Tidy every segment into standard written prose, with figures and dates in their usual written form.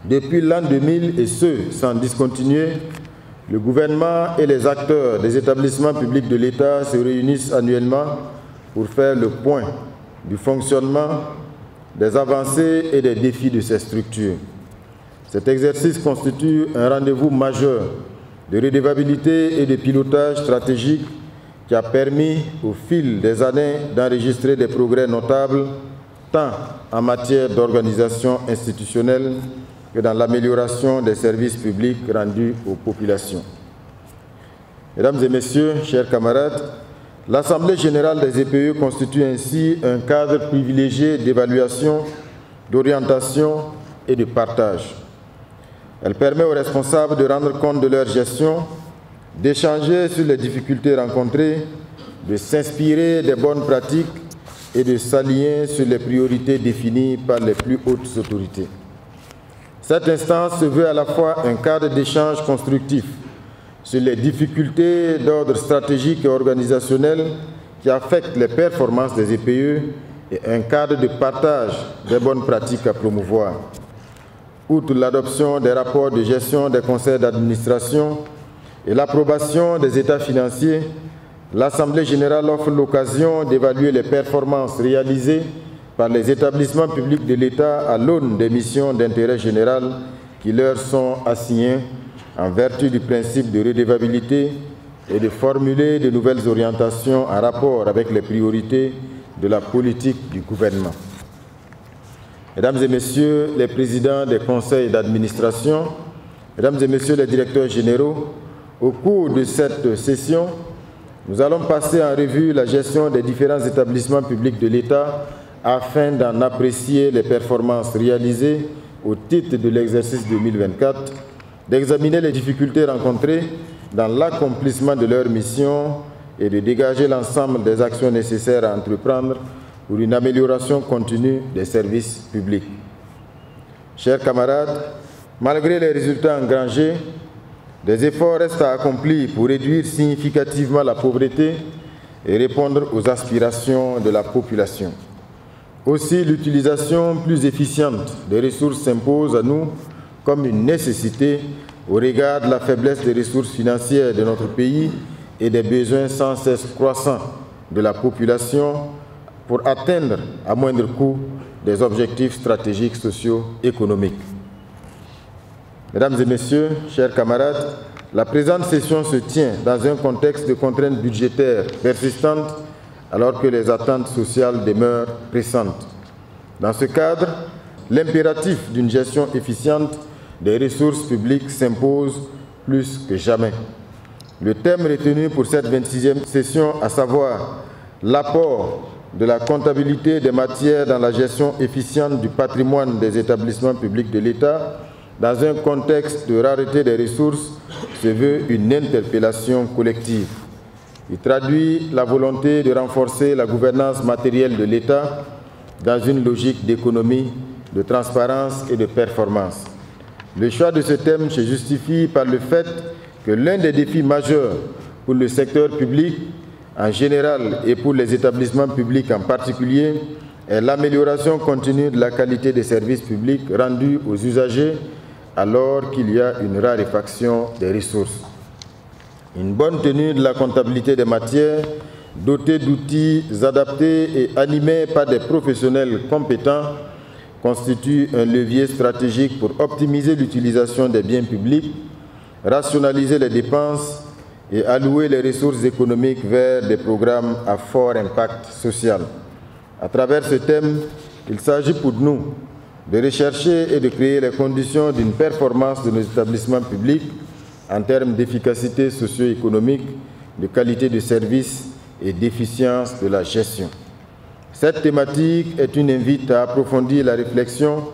Depuis l'an 2000, et ce, sans discontinuer, le gouvernement et les acteurs des établissements publics de l'État se réunissent annuellement pour faire le point du fonctionnement, des avancées et des défis de ces structures. Cet exercice constitue un rendez-vous majeur de redevabilité et de pilotage stratégique qui a permis, au fil des années, d'enregistrer des progrès notables, tant en matière d'organisation institutionnelle que dans l'amélioration des services publics rendus aux populations. Mesdames et Messieurs, chers camarades, l'Assemblée générale des EPE constitue ainsi un cadre privilégié d'évaluation, d'orientation et de partage. Elle permet aux responsables de rendre compte de leur gestion, d'échanger sur les difficultés rencontrées, de s'inspirer des bonnes pratiques et de s'aligner sur les priorités définies par les plus hautes autorités. Cette instance se veut à la fois un cadre d'échange constructif sur les difficultés d'ordre stratégique et organisationnel qui affectent les performances des EPE et un cadre de partage des bonnes pratiques à promouvoir. Outre l'adoption des rapports de gestion des conseils d'administration et l'approbation des états financiers, l'Assemblée générale offre l'occasion d'évaluer les performances réalisées par les établissements publics de l'État à l'aune des missions d'intérêt général qui leur sont assignées en vertu du principe de redevabilité et de formuler de nouvelles orientations en rapport avec les priorités de la politique du gouvernement. Mesdames et Messieurs les présidents des conseils d'administration, Mesdames et Messieurs les directeurs généraux, au cours de cette session, nous allons passer en revue la gestion des différents établissements publics de l'État afin d'en apprécier les performances réalisées au titre de l'exercice 2024, d'examiner les difficultés rencontrées dans l'accomplissement de leurs missions et de dégager l'ensemble des actions nécessaires à entreprendre pour une amélioration continue des services publics. Chers camarades, malgré les résultats engrangés, des efforts restent à accomplir pour réduire significativement la pauvreté et répondre aux aspirations de la population. Aussi, l'utilisation plus efficiente des ressources s'impose à nous comme une nécessité au regard de la faiblesse des ressources financières de notre pays et des besoins sans cesse croissants de la population pour atteindre à moindre coût des objectifs stratégiques socio-économiques. Mesdames et Messieurs, chers camarades, la présente session se tient dans un contexte de contraintes budgétaires persistantes alors que les attentes sociales demeurent pressantes. Dans ce cadre, l'impératif d'une gestion efficiente des ressources publiques s'impose plus que jamais. Le thème retenu pour cette 26e session, à savoir l'apport de la comptabilité des matières dans la gestion efficiente du patrimoine des établissements publics de l'État, dans un contexte de rareté des ressources, se veut une interpellation collective. Il traduit la volonté de renforcer la gouvernance matérielle de l'État dans une logique d'économie, de transparence et de performance. Le choix de ce thème se justifie par le fait que l'un des défis majeurs pour le secteur public en général et pour les établissements publics en particulier est l'amélioration continue de la qualité des services publics rendus aux usagers alors qu'il y a une raréfaction des ressources. Une bonne tenue de la comptabilité des matières, dotée d'outils adaptés et animée par des professionnels compétents, constitue un levier stratégique pour optimiser l'utilisation des biens publics, rationaliser les dépenses et allouer les ressources économiques vers des programmes à fort impact social. À travers ce thème, il s'agit pour nous de rechercher et de créer les conditions d'une performance de nos établissements publics en termes d'efficacité socio-économique, de qualité de service et d'efficience de la gestion. Cette thématique est une invite à approfondir la réflexion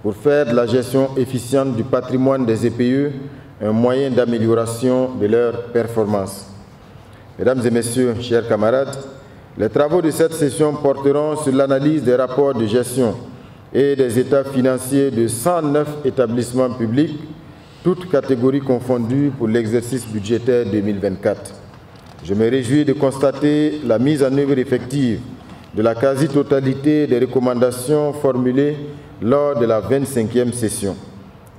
pour faire de la gestion efficiente du patrimoine des EPE un moyen d'amélioration de leur performance. Mesdames et Messieurs, chers camarades, les travaux de cette session porteront sur l'analyse des rapports de gestion et des états financiers de 109 établissements publics, toutes catégories confondues pour l'exercice budgétaire 2024. Je me réjouis de constater la mise en œuvre effective de la quasi-totalité des recommandations formulées lors de la 25e session.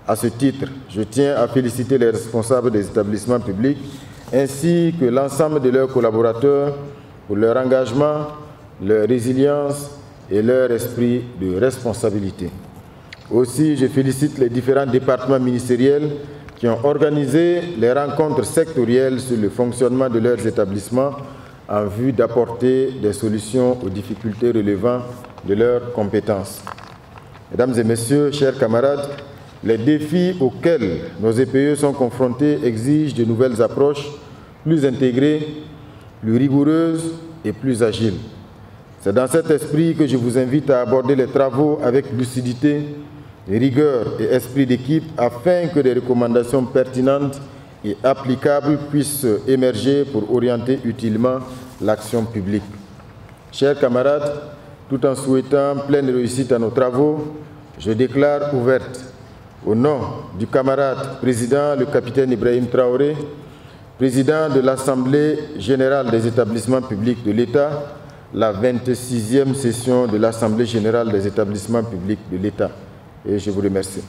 À ce titre, je tiens à féliciter les responsables des établissements publics ainsi que l'ensemble de leurs collaborateurs pour leur engagement, leur résilience et leur esprit de responsabilité. Aussi, je félicite les différents départements ministériels qui ont organisé les rencontres sectorielles sur le fonctionnement de leurs établissements en vue d'apporter des solutions aux difficultés relevant de leurs compétences. Mesdames et messieurs, chers camarades, les défis auxquels nos EPE sont confrontés exigent de nouvelles approches plus intégrées, plus rigoureuses et plus agiles. C'est dans cet esprit que je vous invite à aborder les travaux avec lucidité, rigueur et esprit d'équipe afin que des recommandations pertinentes et applicables puissent émerger pour orienter utilement l'action publique. Chers camarades, tout en souhaitant pleine réussite à nos travaux, je déclare ouverte, au nom du camarade président, le capitaine Ibrahim Traoré, président de l'Assemblée générale des établissements publics de l'État, la 26e session de l'Assemblée générale des établissements publics de l'État. Et je vous remercie.